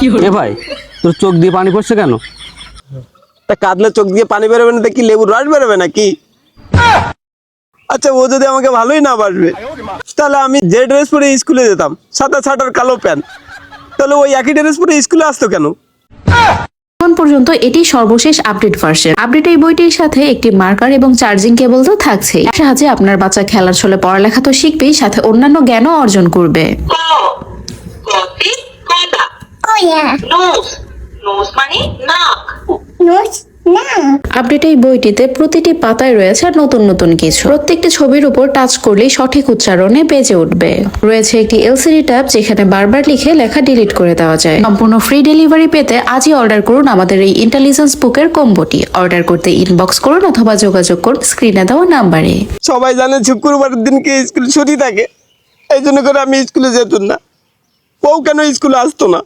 এ ভাই, তোর চোখ দিয়ে পানি পড়ছে কেন? তা কাঁদলে চোখ দিয়ে পানি বেরোবে না, দেখি লেবুর রস বেরোবে নাকি? আচ্ছা, ও যদি আমাকে ভালোই না বাসবে, তাহলে আমি যে ড্রেস পরে স্কুলে যেতাম, সাদা শার্ট আর কালো প্যান্ট, তাহলে ওই একই ড্রেস পরে স্কুলে আসতো কেন? এখন পর্যন্ত এটি সর্বশেষ আপডেট ভার্সন। আপডেট এই বইটির সাথে একটি মার্কার এবং চার্জিং কেবল তো থাকছেই। এর সাহায্যে আপনার বাচ্চা খেলার ছলে পড়ালেখা তো শিখবেই, সাথে অন্যান্য জ্ঞানও অর্জন করবে। নোজ মানে নাক। আপডেট এই বইটিতে প্রতিটি পাতায় রয়েছে নতুন নতুন কিছু। প্রত্যেকটি ছবির উপর টাচ করলেই সঠিক উচ্চারণে বেজে উঠবে। রয়েছে একটি এলসিডি ট্যাব, যেখানে বারবার লিখে লেখা ডিলিট করে দেওয়া যায়। সম্পূর্ণ ফ্রি ডেলিভারি পেতে আজই অর্ডার করুন আমাদের এই ইন্টেলিজেন্স বুকের কম্বোটি। অর্ডার করতে ইনবক্স করুন অথবা যোগাযোগ করুন স্ক্রিনে দেওয়া নাম্বারে। সবাই জানে শুক্রবারের দিনকে স্কুল ছুটি থাকে, এই জন্য করে আমি স্কুলে যেতাম না। ও কেন স্কুলে আসতো না?